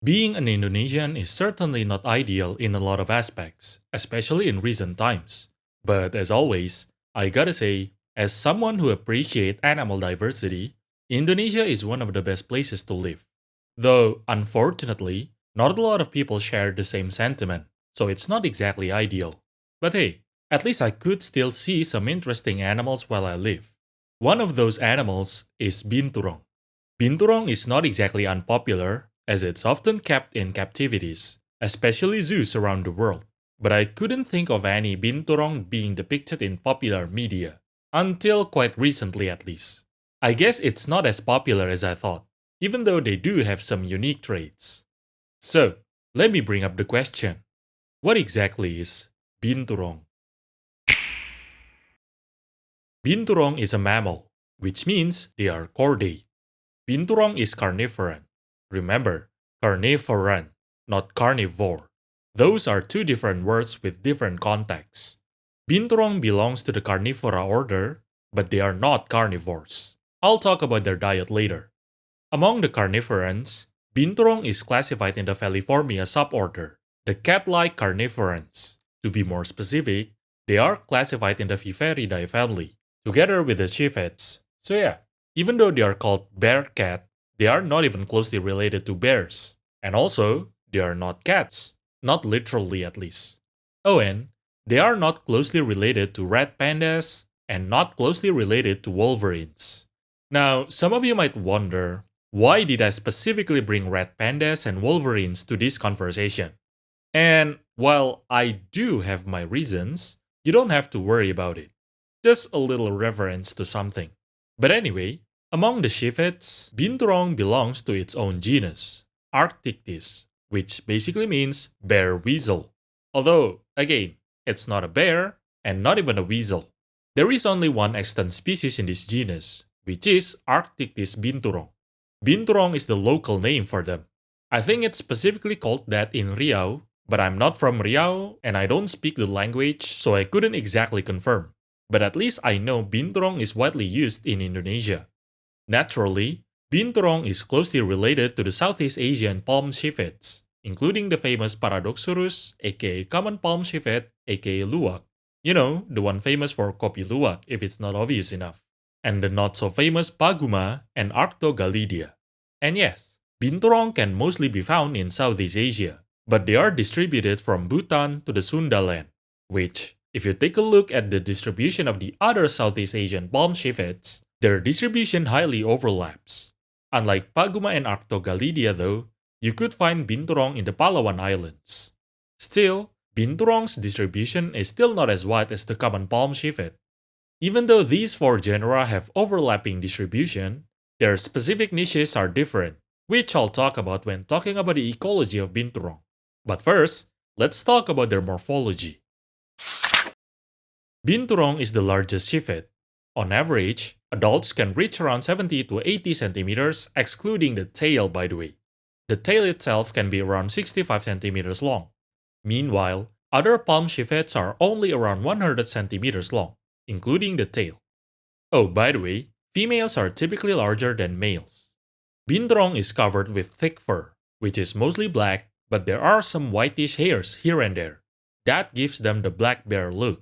Being an Indonesian is certainly not ideal in a lot of aspects, especially in recent times. But as always, I gotta say, as someone who appreciates animal diversity, Indonesia is one of the best places to live. Though, unfortunately, not a lot of people share the same sentiment, so it's not exactly ideal. But hey, at least I could still see some interesting animals while I live. One of those animals is Binturong. Binturong is not exactly unpopular, as it's often kept in captivities, especially zoos around the world. But I couldn't think of any Binturong being depicted in popular media, until quite recently at least. I guess it's not as popular as I thought, even though they do have some unique traits. So, let me bring up the question. What exactly is Binturong? Binturong is a mammal, which means they are chordate. Binturong is carnivorous. Remember, carnivorous, not carnivore. Those are two different words with different contexts. Binturong belongs to the carnivora order, but they are not carnivores. I'll talk about their diet later. Among the carnivorans, Binturong is classified in the Feliformia suborder, the cat-like carnivorans. To be more specific, they are classified in the Viveridae family, together with the civets. So yeah, even though they are called bearcat, they are not even closely related to bears. And also, they are not cats, not literally at least. Oh, and they are not closely related to red pandas and not closely related to wolverines. Now, some of you might wonder, why did I specifically bring red pandas and wolverines to this conversation? And while I do have my reasons, you don't have to worry about it. Just a little reference to something. But anyway, among the civets, Binturong belongs to its own genus, Arctictis, which basically means bear weasel. Although, again, it's not a bear and not even a weasel. There is only one extant species in this genus, which is Arctictis binturong. Binturong is the local name for them. I think it's specifically called that in Riau, but I'm not from Riau and I don't speak the language, so I couldn't exactly confirm. But at least I know Binturong is widely used in Indonesia. Naturally, Binturong is closely related to the Southeast Asian palm civets, including the famous Paradoxurus, aka common palm civet, aka luwak. You know, the one famous for kopi luwak if it's not obvious enough. And the not so famous Paguma and Arctogalidia. And yes, Binturong can mostly be found in Southeast Asia, but they are distributed from Bhutan to the Sundaland, which, if you take a look at the distribution of the other Southeast Asian palm civets, their distribution highly overlaps. Unlike Paguma and Arctogalidia though, you could find Binturong in the Palawan Islands. Still, Binturong's distribution is still not as wide as the common palm civet. Even though these four genera have overlapping distribution, their specific niches are different, which I'll talk about when talking about the ecology of Binturong. But first, let's talk about their morphology. Binturong is the largest civet. On average, adults can reach around 70 to 80 centimeters, excluding the tail, by the way. The tail itself can be around 65 centimeters long. Meanwhile, other palm civets are only around 100 centimeters long, including the tail. Oh, by the way, females are typically larger than males. Binturong is covered with thick fur, which is mostly black, but there are some whitish hairs here and there. That gives them the black bear look.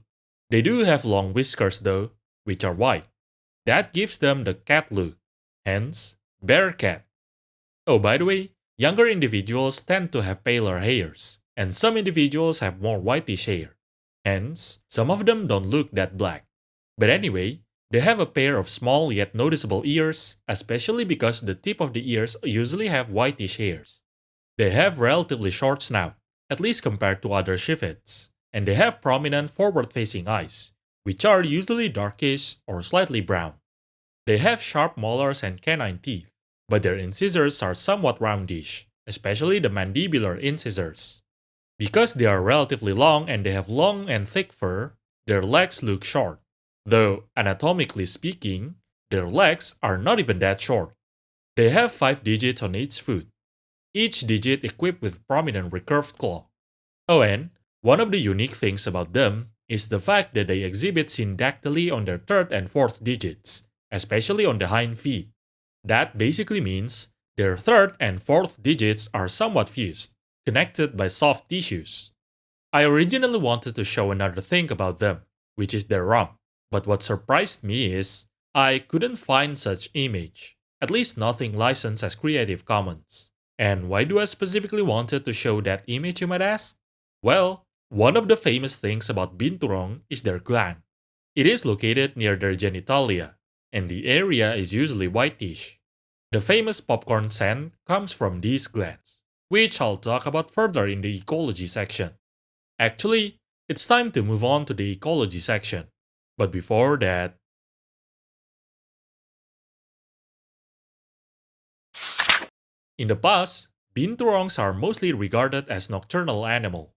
They do have long whiskers though, which are white. That gives them the cat look, hence, Bearcat. Oh, by the way, younger individuals tend to have paler hairs, and some individuals have more whitish hair. Hence, some of them don't look that black. But anyway, they have a pair of small yet noticeable ears, especially because the tip of the ears usually have whitish hairs. They have relatively short snout, at least compared to other civets, and they have prominent forward-facing eyes, which are usually darkish or slightly brown. They have sharp molars and canine teeth, but their incisors are somewhat roundish, especially the mandibular incisors. Because they are relatively long and they have long and thick fur, their legs look short. Though, anatomically speaking, their legs are not even that short. They have 5 digits on each foot, each digit equipped with prominent recurved claw. Oh, and one of the unique things about them is the fact that they exhibit syndactyly on their third and fourth digits, especially on the hind feet. That basically means Their third and fourth digits are somewhat fused, connected by soft tissues. I originally wanted to show another thing about them, which is their rump, but what surprised me is I couldn't find such image, at least nothing licensed as Creative Commons. And why do I specifically wanted to show that image, you might ask? Well, one of the famous things about Binturong is their gland. It is located near their genitalia, and the area is usually whitish. The famous popcorn scent comes from these glands, which I'll talk about further in the ecology section. Actually, it's time to move on to the ecology section. But before that, in the past, binturongs are mostly regarded as nocturnal animal.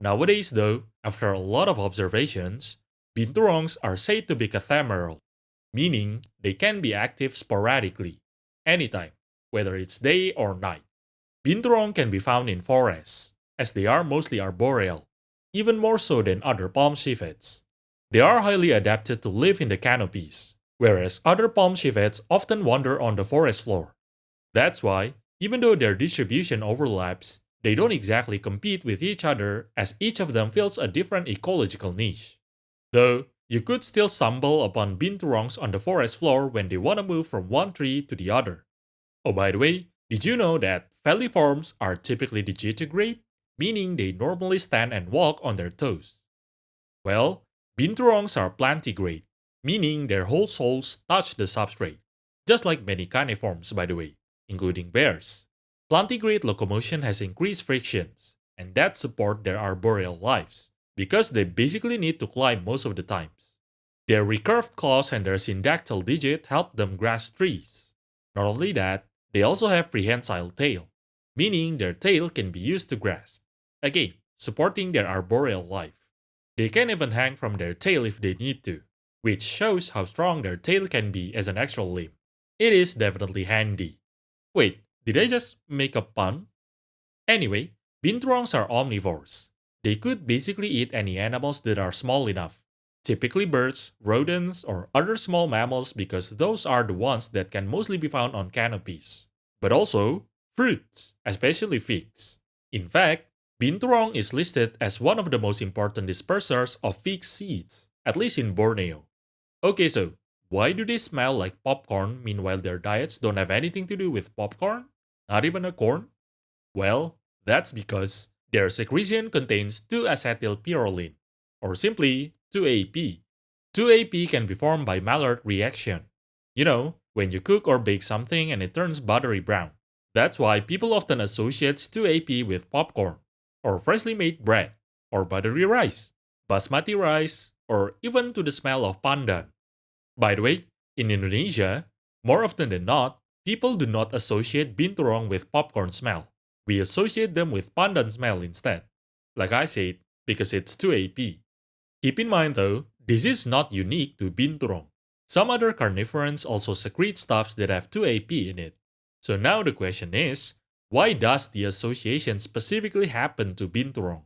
Nowadays though, after a lot of observations, binturongs are said to be ephemeral, meaning they can be active sporadically, anytime, whether it's day or night. Binturong can be found in forests, as they are mostly arboreal, even more so than other palm civets. They are highly adapted to live in the canopies, whereas other palm civets often wander on the forest floor. That's why, even though their distribution overlaps, they don't exactly compete with each other as each of them fills a different ecological niche. Though, you could still stumble upon binturongs on the forest floor when they want to move from one tree to the other. Oh, by the way, did you know that falciforms are typically digitigrade, meaning they normally stand and walk on their toes? Well, binturongs are plantigrade, meaning their whole soles touch the substrate, just like many caniforms, by the way, including bears. Plantigrade locomotion has increased frictions, and that support their arboreal lives, because they basically need to climb most of the times. Their recurved claws and their syndactyl digit help them grasp trees. Not only that, they also have prehensile tail, meaning their tail can be used to grasp, again, supporting their arboreal life. They can even hang from their tail if they need to, which shows how strong their tail can be as an extra limb. It is definitely handy. Wait, did I just make a pun? Anyway, binturongs are omnivores. They could basically eat any animals that are small enough, typically birds, rodents, or other small mammals because those are the ones that can mostly be found on canopies. But also, fruits, especially figs. In fact, binturong is listed as one of the most important dispersers of fig seeds, at least in Borneo. Okay, so why do they smell like popcorn meanwhile their diets don't have anything to do with popcorn? Not even a corn? Well, that's because their secretion contains 2-acetylpyrroline, or simply 2-AP. 2-AP can be formed by Maillard reaction. You know, when you cook or bake something and it turns buttery brown. That's why people often associate 2-AP with popcorn, or freshly made bread, or buttery rice, basmati rice, or even to the smell of pandan. By the way, in Indonesia, more often than not, people do not associate binturong with popcorn smell. We associate them with pandan smell instead. Like I said, because it's 2-AP. Keep in mind though, this is not unique to binturong. Some other carnivorans also secrete stuffs that have 2-AP in it. So now the question is, why does the association specifically happen to binturong?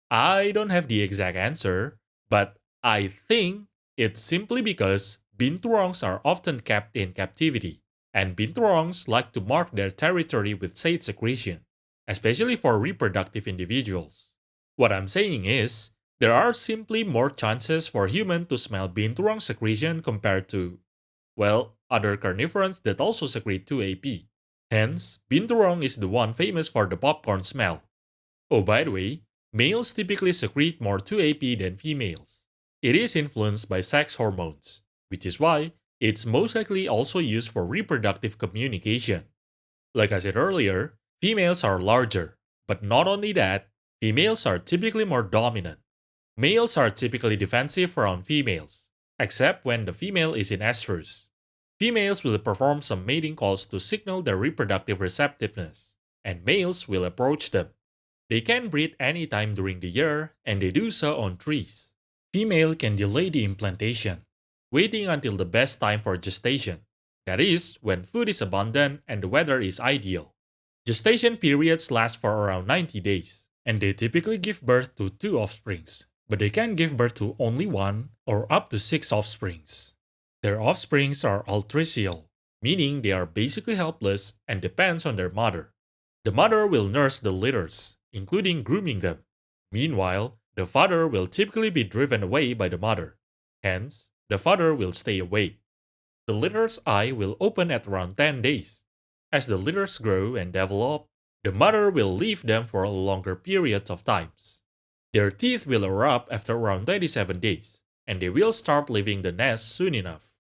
I don't have the exact answer, but I think it's simply because binturongs are often kept in captivity, and binturongs like to mark their territory with sate secretion, especially for reproductive individuals. What I'm saying is, there are simply more chances for humans to smell binturong secretion compared to, well, other carnivorans that also secrete 2-AP. Hence, binturong is the one famous for the popcorn smell. Oh, by the way, males typically secrete more 2-AP than females. It is influenced by sex hormones, which is why it's most likely also used for reproductive communication. Like I said earlier, females are larger, but not only that, females are typically more dominant. Males are typically defensive around females, except when the female is in estrus. Females will perform some mating calls to signal their reproductive receptiveness, and males will approach them. They can breed anytime during the year, and they do so on trees. Female can delay the implantation, waiting until the best time for gestation. That is, when food is abundant and the weather is ideal. Gestation periods last for around 90 days, and they typically give birth to 2 offsprings, but they can give birth to only 1 or up to 6 offsprings. Their offsprings are altricial, meaning they are basically helpless and depends on their mother. The mother will nurse the litters, including grooming them. Meanwhile, the father will typically be driven away by the mother. Hence, the father will stay away. The litter's eye will open at around 10 days. As the litters grow and develop, the mother will leave them for a longer period of times. Their teeth will erupt after around 27 days, and they will start leaving the nest soon enough.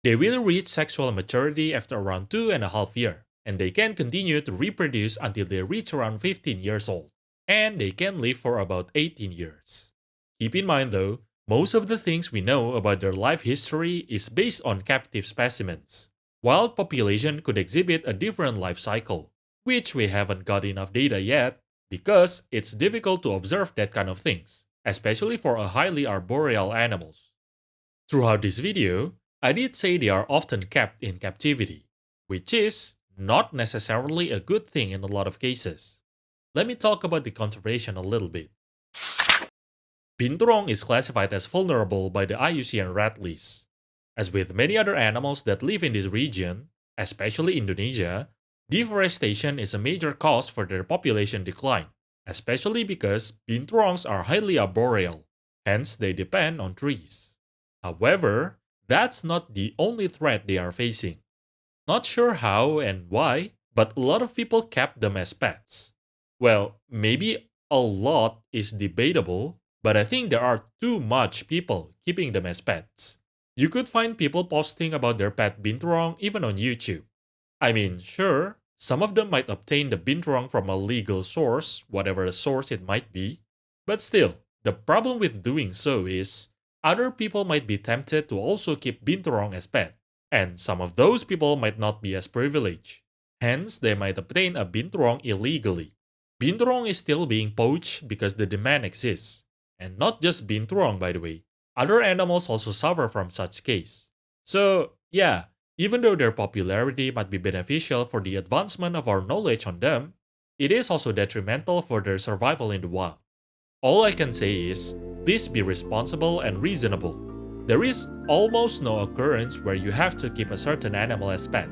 They will reach sexual maturity after around 2.5 years, and they can continue to reproduce until they reach around 15 years old, and they can live for about 18 years. Keep in mind though, most of the things we know about their life history is based on captive specimens. Wild population could exhibit a different life cycle, which we haven't got enough data yet because it's difficult to observe that kind of things, especially for a highly arboreal animals. Throughout this video, I did say they are often kept in captivity, which is not necessarily a good thing in a lot of cases. Let me talk about the conservation a little bit. Binturong is classified as vulnerable by the IUCN Red List. As with many other animals that live in this region, especially Indonesia, deforestation is a major cause for their population decline, especially because binturongs are highly arboreal, hence they depend on trees. However, that's not the only threat they are facing. Not sure how and why, but a lot of people kept them as pets. Well, maybe a lot is debatable, but I think there are too much people keeping them as pets. You could find people posting about their pet binturong even on YouTube. I mean, sure, some of them might obtain the binturong from a legal source, whatever the source it might be, but still, the problem with doing so is other people might be tempted to also keep binturong as pet, and some of those people might not be as privileged. Hence, they might obtain a binturong illegally. Binturong is still being poached because the demand exists. And not just binturong, by the way. Other animals also suffer from such case. So, yeah, even though their popularity might be beneficial for the advancement of our knowledge on them, it is also detrimental for their survival in the wild. All I can say is, please be responsible and reasonable. There is almost no occurrence where you have to keep a certain animal as pet,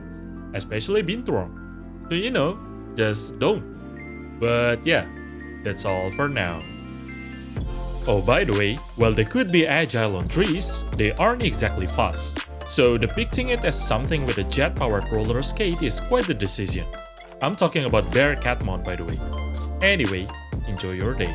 especially binturong. So just don't. But yeah, that's all for now. Oh, by the way, while they could be agile on trees, they aren't exactly fast. So depicting it as something with a jet-powered roller skate is quite the decision. I'm talking about Bearcat, by the way. Anyway, enjoy your day.